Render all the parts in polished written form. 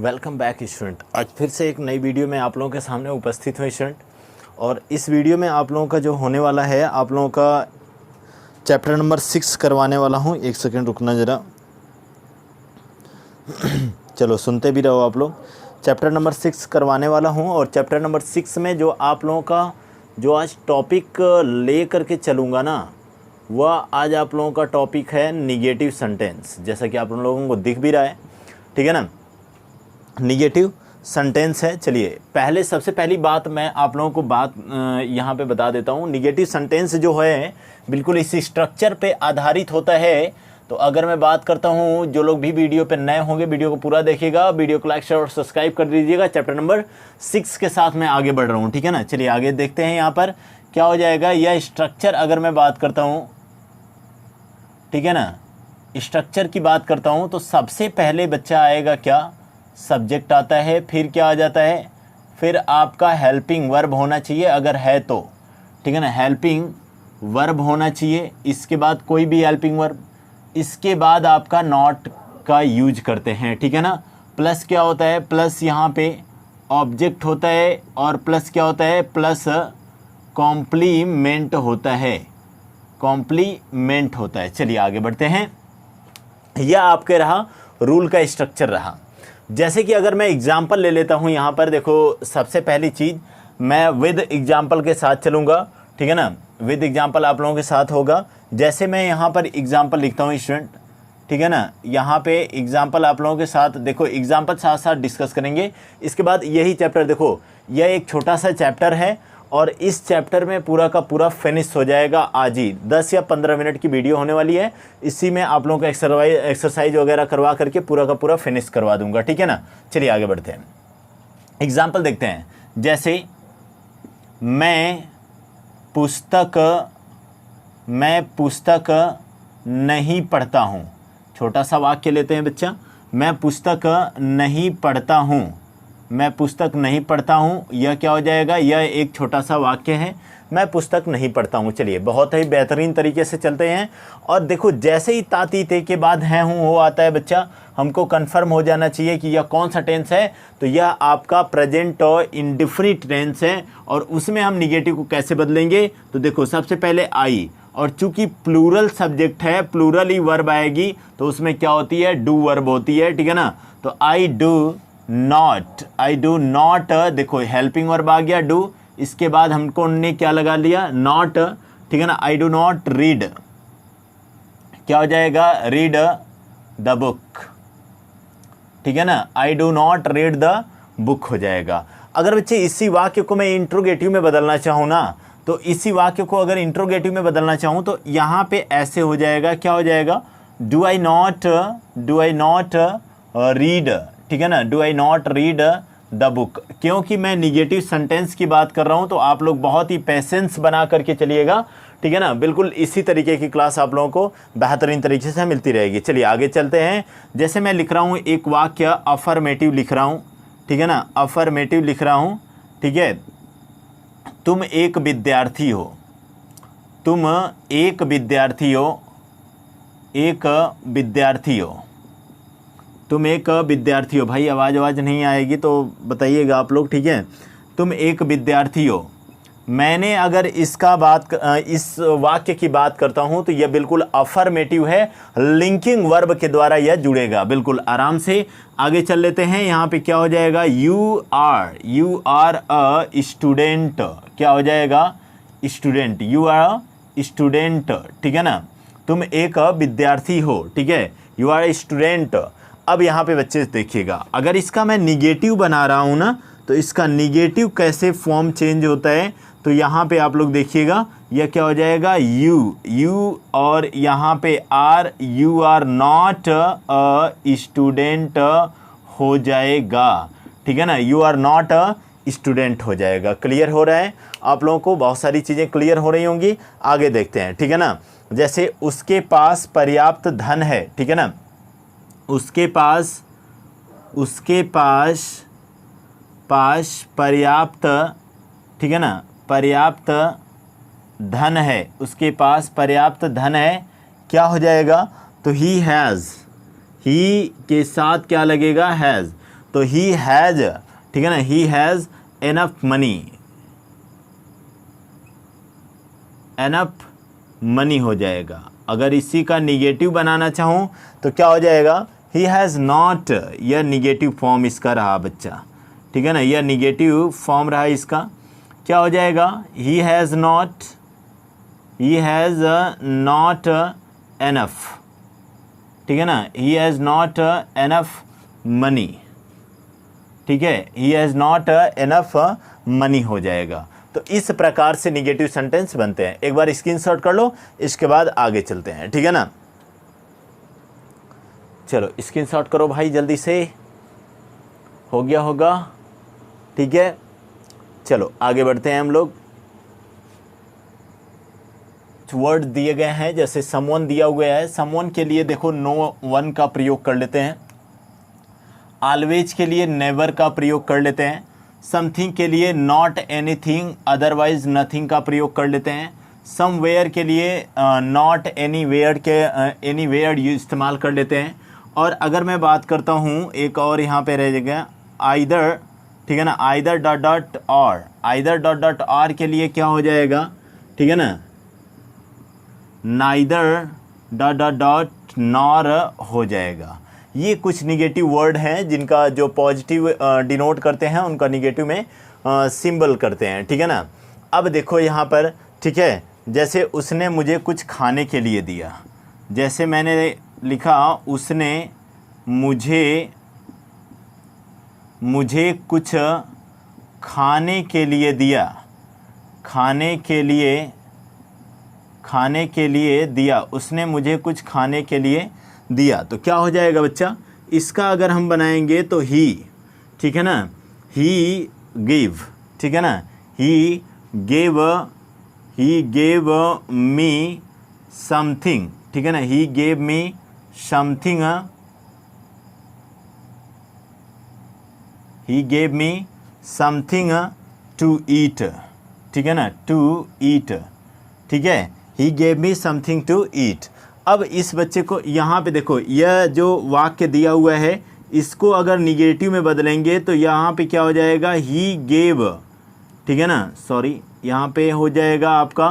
Welcome back student. आज फिर से एक नई वीडियो में आप लोगों के सामने उपस्थित हुए स्टूडेंट। और इस वीडियो में आप लोगों का जो होने वाला है, आप लोगों का चैप्टर नंबर 6 करवाने वाला हूँ। एक सेकंड रुकना ज़रा। चलो सुनते भी रहो आप लोग। चैप्टर नंबर 6 करवाने वाला हूँ और चैप्टर नंबर 6 में जो आप लोगों का जो आज टॉपिक ले करके चलूँगा ना, वह आज आप लोगों का टॉपिक है निगेटिव सेंटेंस। जैसा कि आप लोगों को दिख भी रहा है, ठीक है ना, निगेटिव सेंटेंस है। चलिए पहले सबसे पहली बात मैं आप लोगों को बात यहाँ पे बता देता हूँ। निगेटिव सेंटेंस जो है बिल्कुल इस स्ट्रक्चर पे आधारित होता है। तो अगर मैं बात करता हूँ, जो लोग भी वीडियो पे नए होंगे वीडियो को पूरा देखेगा, वीडियो को लाइक शेयर और सब्सक्राइब कर दीजिएगा। चैप्टर नंबर 6 के साथ मैं आगे बढ़ रहा हूँ, ठीक है ना। चलिए आगे देखते हैं यहाँ पर क्या हो जाएगा। यह स्ट्रक्चर अगर मैं बात करता हूँ, ठीक है ना, स्ट्रक्चर की बात करता हूँ तो सबसे पहले बच्चा आएगा क्या, सब्जेक्ट आता है। फिर क्या आ जाता है, फिर आपका हेल्पिंग वर्ब होना चाहिए अगर है तो, ठीक है ना, हेल्पिंग वर्ब होना चाहिए। इसके बाद कोई भी हेल्पिंग वर्ब, इसके बाद आपका नॉट का यूज करते हैं, ठीक है ना। प्लस क्या होता है, प्लस यहाँ पे ऑब्जेक्ट होता है और प्लस क्या होता है, प्लस कॉम्प्लीमेंट होता है, कॉम्प्लीमेंट होता है। चलिए आगे बढ़ते हैं। यह आपके रहा रूल का स्ट्रक्चर रहा। जैसे कि अगर मैं एग्जाम्पल ले लेता हूँ यहाँ पर, देखो सबसे पहली चीज़ मैं विद एग्जाम्पल के साथ चलूँगा, ठीक है ना। विद एग्जाम्पल आप लोगों के साथ होगा। जैसे मैं यहाँ पर एग्जाम्पल लिखता हूँ स्टूडेंट, ठीक है ना, यहाँ पे एग्जाम्पल आप लोगों के साथ, देखो एग्जाम्पल साथ साथ डिस्कस करेंगे। इसके बाद यही चैप्टर, देखो यह एक छोटा सा चैप्टर है और इस चैप्टर में पूरा का पूरा फिनिश हो जाएगा आज ही। 10 या 15 मिनट की वीडियो होने वाली है। इसी में आप लोगों को एक्सरसाइज वगैरह करवा करके पूरा का पूरा फिनिश करवा दूंगा, ठीक है ना। चलिए आगे बढ़ते हैं, एग्जाम्पल देखते हैं। जैसे मैं पुस्तक नहीं पढ़ता हूँ। छोटा सा वाक्य लेते हैं बच्चा, मैं पुस्तक नहीं पढ़ता हूँ, मैं पुस्तक नहीं पढ़ता हूँ। यह क्या हो जाएगा, यह एक छोटा सा वाक्य है, मैं पुस्तक नहीं पढ़ता हूँ। चलिए बहुत ही बेहतरीन तरीके से चलते हैं। और देखो जैसे ही ताती ते के बाद है हूँ हो आता है बच्चा, हमको कंफर्म हो जाना चाहिए कि यह कौन सा टेंस है। तो यह आपका प्रेजेंट और इंडिफिनिट टेंस है। और उसमें हम निगेटिव को कैसे बदलेंगे, तो देखो सबसे पहले आई, और चूंकि प्लूरल सब्जेक्ट है, प्लूरल ही वर्ब आएगी, तो उसमें क्या होती है, डू वर्ब होती है, ठीक है ना। तो आई डू नॉट, देखो हेल्पिंग वर्ब आ गया डू, इसके बाद हमको ने क्या लगा लिया, नॉट, ठीक है ना। आई डू नॉट रीड, क्या हो जाएगा, रीड द बुक, ठीक है ना। I do not read the book हो जाएगा। अगर बच्चे इसी वाक्य को मैं इंट्रोगेटिव में बदलना चाहूँ ना, तो इसी वाक्य को अगर इंट्रोगेटिव में बदलना चाहूँ तो यहाँ पे ऐसे हो जाएगा, क्या हो जाएगा, डू आई नॉट रीड, ठीक है ना, do I not read the book. क्योंकि मैं निगेटिव सेंटेंस की बात कर रहा हूँ तो आप लोग बहुत ही पेशेंस बना करके चलिएगा, ठीक है ना। बिल्कुल इसी तरीके की क्लास आप लोगों को बेहतरीन तरीके से मिलती रहेगी। चलिए आगे चलते हैं। जैसे मैं लिख रहा हूँ एक वाक्य, अफर्मेटिव लिख रहा हूँ, ठीक है ना, अफर्मेटिव लिख रहा हूँ, ठीक है। तुम एक विद्यार्थी हो, तुम एक विद्यार्थी हो, एक विद्यार्थी हो, तुम एक विद्यार्थी हो। भाई आवाज़ नहीं आएगी तो बताइएगा आप लोग, ठीक है। तुम एक विद्यार्थी हो। मैंने अगर इस वाक्य की बात करता हूं तो यह बिल्कुल अफर्मेटिव है, लिंकिंग वर्ब के द्वारा यह जुड़ेगा। बिल्कुल आराम से आगे चल लेते हैं। यहाँ पे क्या हो जाएगा, यू आर अ स्टूडेंट, क्या हो जाएगा, student, you are a student, ठीक है ना। तुम एक विद्यार्थी हो, ठीक है, यू आर ए स्टूडेंट। अब यहाँ पे बच्चे देखिएगा, अगर इसका मैं निगेटिव बना रहा हूँ ना, तो इसका निगेटिव कैसे फॉर्म चेंज होता है, तो यहाँ पे आप लोग देखिएगा, यह क्या हो जाएगा, यू और यहाँ पे are, you are not a student हो जाएगा, ठीक है ना, you are not a student हो जाएगा। क्लियर हो रहा है आप लोगों को, बहुत सारी चीज़ें क्लियर हो रही होंगी। आगे देखते हैं, ठीक है ना। जैसे उसके पास पर्याप्त धन है, ठीक है ना, उसके पास पर्याप्त, ठीक है ना, पर्याप्त धन है, उसके पास पर्याप्त धन है, क्या हो जाएगा, तो ही हैज़, ही के साथ क्या लगेगा, हैज़। तो ही हैज़, ठीक है ना, he has enough money, enough money हो जाएगा। अगर इसी का निगेटिव बनाना चाहूँ तो क्या हो जाएगा, ही हैज़ नॉट, यह निगेटिव फॉर्म इसका रहा बच्चा, ठीक है ना, यह निगेटिव फॉर्म रहा इसका। क्या हो जाएगा, he has not, he has not enough, ठीक है ना, he has not enough money, ठीक है, he has not enough money हो जाएगा। तो इस प्रकार से निगेटिव सेंटेंस बनते हैं। एक बार स्क्रीनशॉट कर लो, इसके बाद आगे चलते हैं, ठीक है ना। चलो स्क्रीनशॉट करो भाई जल्दी से, हो गया होगा, ठीक है। चलो आगे बढ़ते हैं हम लोग। वर्ड दिए गए हैं, जैसे समवन दिया हुआ है, समवन के लिए देखो नो वन का प्रयोग कर लेते हैं, ऑलवेज के लिए नेवर का प्रयोग कर लेते हैं, समथिंग के लिए नॉट एनीथिंग अदरवाइज नथिंग का प्रयोग कर लेते हैं, समवेयर के लिए नॉट एनीवेयर के एनीवेयर इस्तेमाल कर लेते हैं। और अगर मैं बात करता हूँ एक और यहाँ पे रह जाएगा आइदर, ठीक है ना, आइदर डॉट डॉट और, आइदर डॉट डॉट और के लिए क्या हो जाएगा, ठीक है ना, neither dot dot dot nor हो जाएगा। ये कुछ निगेटिव वर्ड हैं जिनका जो पॉजिटिव डिनोट करते हैं उनका निगेटिव में सिंबल करते हैं, ठीक है ना। अब देखो यहाँ पर, ठीक है, जैसे उसने मुझे कुछ खाने के लिए दिया, जैसे मैंने लिखा उसने मुझे कुछ खाने के लिए दिया, खाने के लिए दिया, उसने मुझे कुछ खाने के लिए दिया। तो क्या हो जाएगा बच्चा, इसका अगर हम बनाएंगे तो ही, ठीक है ना, ही गिव, ठीक है ना, ही गेव मी समथिंग, ठीक है ना, he gave me something, he gave me something to eat, ठीक है ना, टू ईट, ठीक है, he gave me something to eat. अब इस बच्चे को यहाँ पे देखो, यह जो वाक्य दिया हुआ है इसको अगर निगेटिव में बदलेंगे तो यहाँ पे क्या हो जाएगा, ही गेव, ठीक है ना, सॉरी यहाँ पे हो जाएगा आपका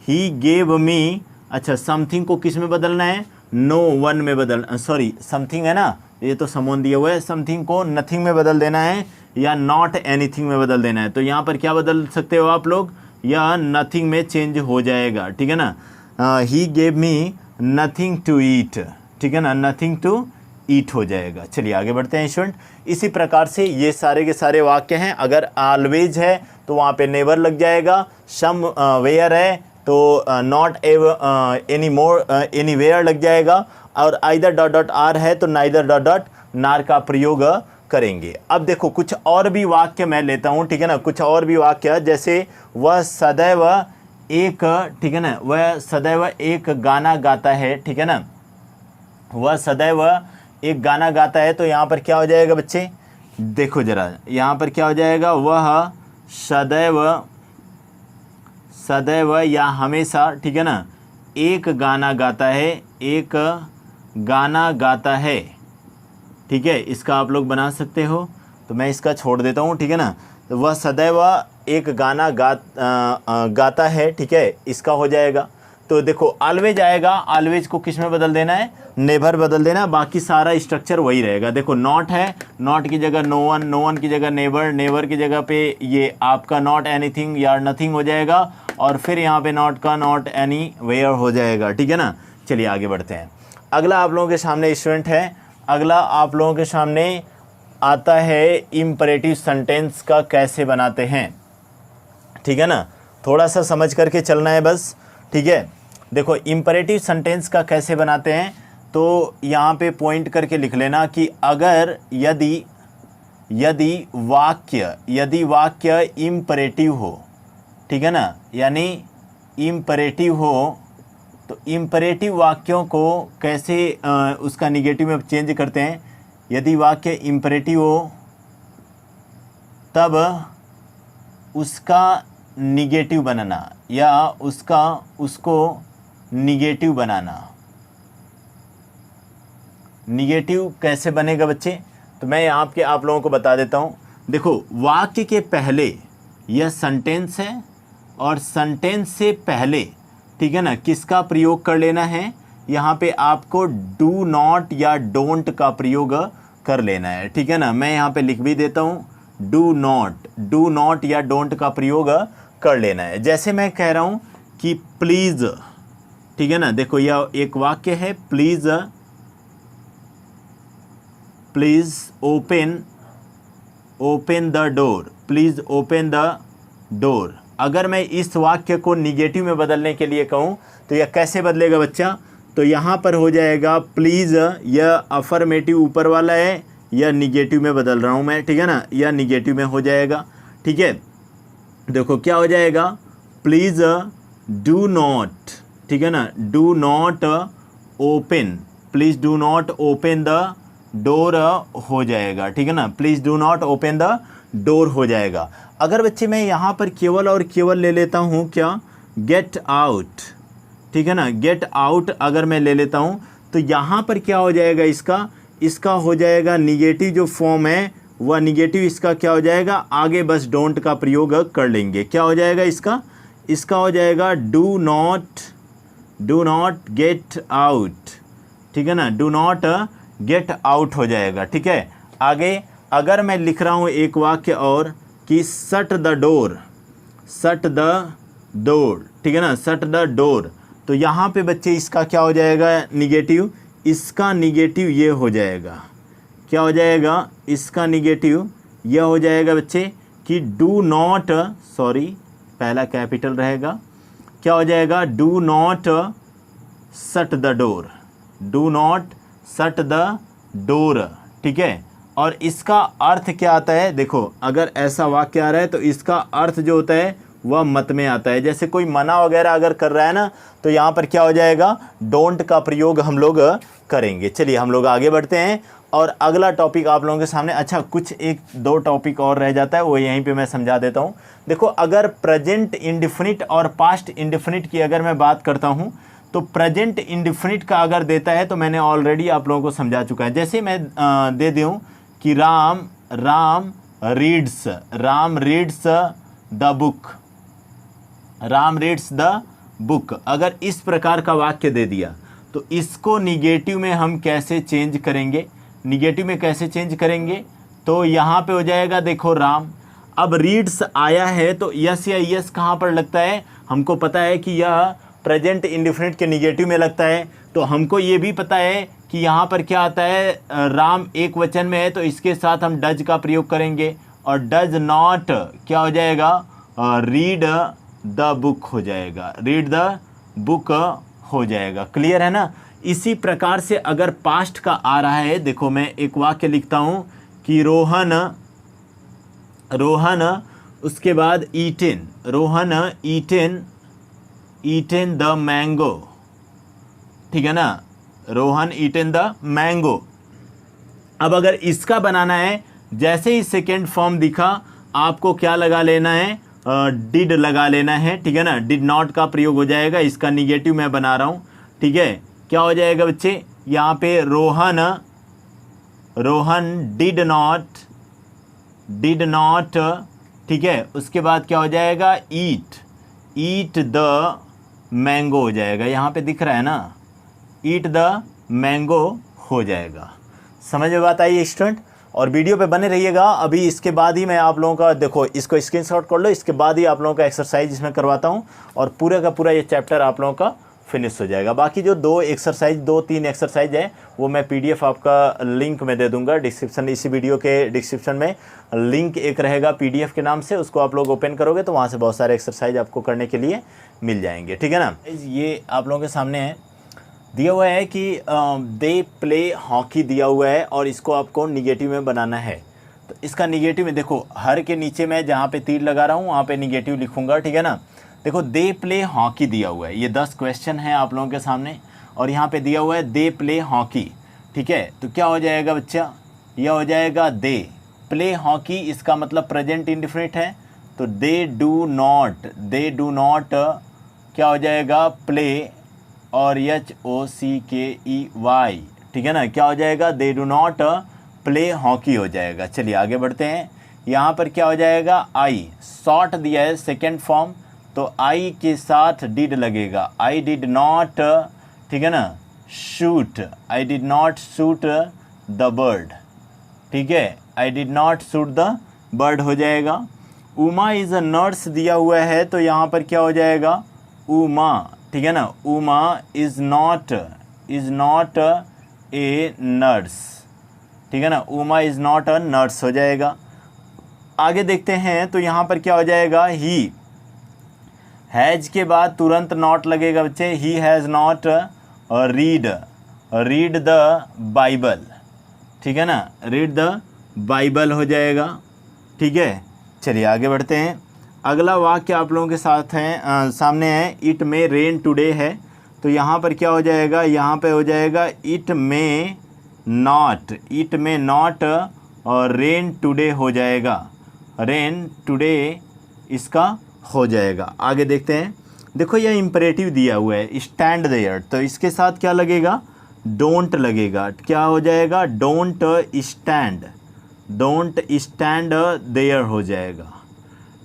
ही गेव मी, अच्छा समथिंग को किस में बदलना है, नो वन में बदलना, सॉरी समथिंग है ना, ये तो समवन दिया हुआ है, समथिंग को नथिंग में बदल देना है या नॉट एनीथिंग में बदल देना है। तो यहाँ पर क्या बदल सकते हो आप लोग, या नथिंग में चेंज हो जाएगा, ठीक है ना, he gave me nothing to eat, ठीक है ना, नथिंग टू ईट हो जाएगा। चलिए आगे बढ़ते हैं स्टूडेंट। इसी प्रकार से ये सारे के सारे वाक्य हैं। अगर ऑलवेज है तो वहाँ पे नेवर लग जाएगा, सम वेयर है तो नॉट एनी मोर एनीवेयर लग जाएगा, और आइदर डॉट डॉट आर है तो नाइदर डॉट डॉट नार का प्रयोग करेंगे। अब देखो कुछ और भी वाक्य मैं लेता हूँ, ठीक है ना, कुछ और भी वाक्य, जैसे वह सदैव एक, ठीक है ना, वह सदैव एक गाना गाता है, ठीक है ना, वह सदैव एक गाना गाता है। तो यहाँ पर क्या हो जाएगा बच्चे, देखो जरा यहाँ पर क्या हो जाएगा, वह सदैव या हमेशा, ठीक है ना, एक गाना गाता है, एक गाना गाता है, ठीक है, इसका आप लोग बना सकते हो, तो मैं इसका छोड़ देता हूँ, ठीक है ना। तो वह सदैव एक गाना गाता है, ठीक है, इसका हो जाएगा। तो देखो ऑलवेज आएगा, ऑलवेज को किस में बदल देना है, नेवर बदल देना, बाकी सारा स्ट्रक्चर वही रहेगा। देखो नॉट है, नॉट की जगह नो वन, नो वन की जगह नेवर, नेवर की जगह पे ये आपका नॉट एनीथिंग या नथिंग हो जाएगा, और फिर यहाँ पे नॉट का नॉट एनी वेयर हो जाएगा, ठीक है ना। चलिए आगे बढ़ते हैं। अगला आप लोगों के सामने स्टूडेंट है, अगला आप लोगों के सामने आता है इम्परेटिव सेंटेंस का कैसे बनाते हैं, ठीक है ना, थोड़ा सा समझ करके चलना है बस, ठीक है। देखो इम्परेटिव सेंटेंस का कैसे बनाते हैं, तो यहाँ पे पॉइंट करके लिख लेना कि अगर यदि वाक्य इम्परेटिव हो, ठीक है ना, यानी इम्परेटिव हो, तो इम्परेटिव वाक्यों को कैसे उसका निगेटिव में चेंज करते हैं। यदि वाक्य इम्परेटिव हो तब उसका निगेटिव बनाना या उसको निगेटिव बनाना। निगेटिव कैसे बनेगा बच्चे, तो मैं यहाँ के आप लोगों को बता देता हूँ। देखो वाक्य के पहले यह सेंटेंस है और सेंटेंस से पहले, ठीक है ना, किसका प्रयोग कर लेना है, यहाँ पे आपको डू नॉट या डोंट का प्रयोग कर लेना है, ठीक है ना। मैं यहाँ पे लिख भी देता हूँ, डू नॉट या डोंट का प्रयोग कर लेना है। जैसे मैं कह रहा हूँ कि प्लीज़, ठीक है ना, देखो यह एक वाक्य है, please open the door, please open the door. अगर मैं इस वाक्य को निगेटिव में बदलने के लिए कहूँ तो यह कैसे बदलेगा बच्चा, तो यहाँ पर हो जाएगा प्लीज़, यह अफर्मेटिव ऊपर वाला है, यह निगेटिव में बदल रहा हूँ मैं, ठीक है ना, यह निगेटिव में हो जाएगा, ठीक है। देखो क्या हो जाएगा, प्लीज़ डू नॉट, ठीक है ना, do not open, please do not open the door हो जाएगा, ठीक है ना, please do not open the door हो जाएगा। अगर बच्चे मैं यहाँ पर केवल और केवल ले लेता हूँ क्या, गेट आउट, ठीक है ना, गेट आउट अगर मैं ले लेता हूँ तो यहाँ पर क्या हो जाएगा, इसका हो जाएगा निगेटिव जो फॉर्म है वह निगेटिव, इसका क्या हो जाएगा, आगे बस डोंट का प्रयोग कर लेंगे। क्या हो जाएगा इसका हो जाएगा डू नॉट गेट आउट, ठीक है ना, डू नॉट गेट आउट हो जाएगा, ठीक है। आगे अगर मैं लिख रहा हूँ एक वाक्य और कि शट द डोर, ठीक है ना, शट द डोर, तो यहाँ पे बच्चे इसका क्या हो जाएगा निगेटिव, इसका निगेटिव ये हो जाएगा, क्या हो जाएगा, इसका निगेटिव यह हो जाएगा बच्चे कि डू नॉट, सॉरी पहला कैपिटल रहेगा, क्या हो जाएगा, do not shut the door, do not shut the door, ठीक है। और इसका अर्थ क्या आता है, देखो अगर ऐसा वाक्य आ रहा है तो इसका अर्थ जो होता है वह मत में आता है। जैसे कोई मना वगैरह अगर कर रहा है ना तो यहाँ पर क्या हो जाएगा, डोंट का प्रयोग हम लोग करेंगे। चलिए हम लोग आगे बढ़ते हैं और अगला टॉपिक आप लोगों के सामने, अच्छा कुछ एक दो टॉपिक और रह जाता है वो यहीं पे मैं समझा देता हूँ। देखो अगर प्रेजेंट इंडेफिनिट और पास्ट इंडेफिनिट की अगर मैं बात करता हूँ तो प्रेजेंट इंडेफिनिट का अगर देता है तो मैंने ऑलरेडी आप लोगों को समझा चुका है। जैसे मैं दे दूँ कि राम रीड्स द बुक, अगर इस प्रकार का वाक्य दे दिया तो इसको निगेटिव में हम कैसे चेंज करेंगे, निगेटिव में कैसे चेंज करेंगे, तो यहाँ पे हो जाएगा देखो राम, अब रीड्स आया है तो यस या यस कहाँ पर लगता है, हमको पता है कि यह प्रेजेंट इंडेफिनिट के निगेटिव में लगता है। तो हमको ये भी पता है कि यहाँ पर क्या आता है, राम एक वचन में है तो इसके साथ हम डज का प्रयोग करेंगे और डज नॉट क्या हो जाएगा, रीड द बुक हो जाएगा, रीड द बुक हो जाएगा। क्लियर है ना। इसी प्रकार से अगर पास्ट का आ रहा है, देखो मैं एक वाक्य लिखता हूँ कि रोहन उसके बाद eaten, Rohan eaten the mango, ठीक है ना, रोहन ईटेन द मैंगो। अब अगर इसका बनाना है, जैसे ही सेकेंड फॉर्म दिखा आपको क्या लगा लेना है, डिड लगा लेना है, ठीक है ना, डिड नॉट का प्रयोग हो जाएगा, इसका निगेटिव मैं बना रहा हूँ, ठीक है। क्या हो जाएगा बच्चे, यहाँ पे रोहन डिड नॉट, ठीक है। उसके बाद क्या हो जाएगा, ईट द मैंगो हो जाएगा, यहाँ पे दिख रहा है ना, ईट द मैंगो हो जाएगा। समझ में बात आई स्टूडेंट, और वीडियो पे बने रहिएगा। अभी इसके बाद ही मैं आप लोगों का, देखो इसको स्क्रीनशॉट कर लो, इसके बाद ही आप लोगों का एक्सरसाइज इसमें करवाता हूँ और पूरा का पूरा ये चैप्टर आप लोगों का फिनिश हो जाएगा। बाकी जो दो तीन एक्सरसाइज है वो मैं PDF आपका लिंक में दे दूंगा डिस्क्रिप्शन, इसी वीडियो के डिस्क्रिप्शन में लिंक एक रहेगा PDF के नाम से, उसको आप लोग ओपन करोगे तो वहाँ से बहुत सारे एक्सरसाइज आपको करने के लिए मिल जाएंगे, ठीक है ना। ये आप लोगों के सामने है, दिया हुआ है कि दे प्ले हॉकी दिया हुआ है और इसको आपको निगेटिव में बनाना है। तो इसका निगेटिव में देखो, हर के नीचे मैं जहाँ पे तीर लगा रहा हूँ वहाँ पे निगेटिव लिखूँगा, ठीक है ना। देखो दे प्ले हॉकी दिया हुआ है, ये 10 क्वेश्चन है आप लोगों के सामने और यहाँ पे दिया हुआ है दे प्ले हॉकी, ठीक है। तो क्या हो जाएगा बच्चा, यह हो जाएगा दे प्ले हॉकी, इसका मतलब प्रेजेंट इंडेफिनिट है, तो दे डू नॉट क्या हो जाएगा, प्ले और HOCKEY, ठीक है ना, क्या हो जाएगा, they do not play hockey हो जाएगा। चलिए आगे बढ़ते हैं। यहाँ पर क्या हो जाएगा, आई शॉट दिया है सेकेंड फॉर्म, तो आई के साथ डिड लगेगा। आई डिड नॉट, ठीक है ना, shoot, I did not shoot the bird, ठीक है, I did not shoot the bird हो जाएगा। उमा इज़ अ नर्स दिया हुआ है, तो यहाँ पर क्या हो जाएगा, उमा, ठीक है ना, Uma is not a nurse, ठीक है ना, Uma is not a nurse हो जाएगा। आगे देखते हैं तो यहाँ पर क्या हो जाएगा, ही, हैज़ के बाद तुरंत नॉट लगेगा बच्चे, he has not read the Bible, ठीक है ना, रीड द बाइबल हो जाएगा, ठीक है। चलिए आगे बढ़ते हैं। अगला वाक्य आप लोगों के साथ है सामने है, इट मे रेन टुडे है, तो यहाँ पर क्या हो जाएगा, यहाँ पे हो जाएगा इट मे नॉट और रेन टुडे हो जाएगा, रेन टुडे इसका हो जाएगा। आगे देखते हैं। देखो यह इम्परेटिव दिया हुआ है, स्टैंड देयर, तो इसके साथ क्या लगेगा, डोंट लगेगा। क्या हो जाएगा, डोंट स्टैंड देयर हो जाएगा,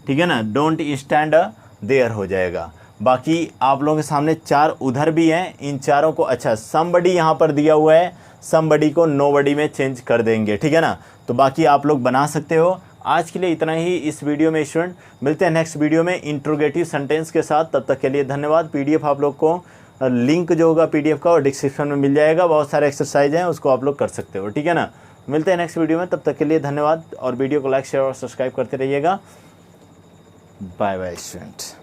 ठीक है ना, डोंट स्टैंड देयर हो जाएगा। बाकी आप लोगों के सामने चार उधर भी हैं, इन चारों को, अच्छा समबडी यहाँ पर दिया हुआ है, समबडी को नोबडी में चेंज कर देंगे, ठीक है ना, तो बाकी आप लोग बना सकते हो। आज के लिए इतना ही इस वीडियो में स्टूडेंट, मिलते हैं नेक्स्ट वीडियो में इंट्रोगेटिव सेंटेंस के साथ। तब तक के लिए धन्यवाद। पीडीएफ आप लोग को, लिंक जो होगा पीडीएफ का और डिस्क्रिप्शन में मिल जाएगा, बहुत सारे एक्सरसाइज हैं, उसको आप लोग कर सकते हो, ठीक है ना। मिलते हैं नेक्स्ट वीडियो में, तब तक के लिए धन्यवाद और वीडियो को लाइक शेयर और सब्सक्राइब करते रहिएगा। Bye bye student.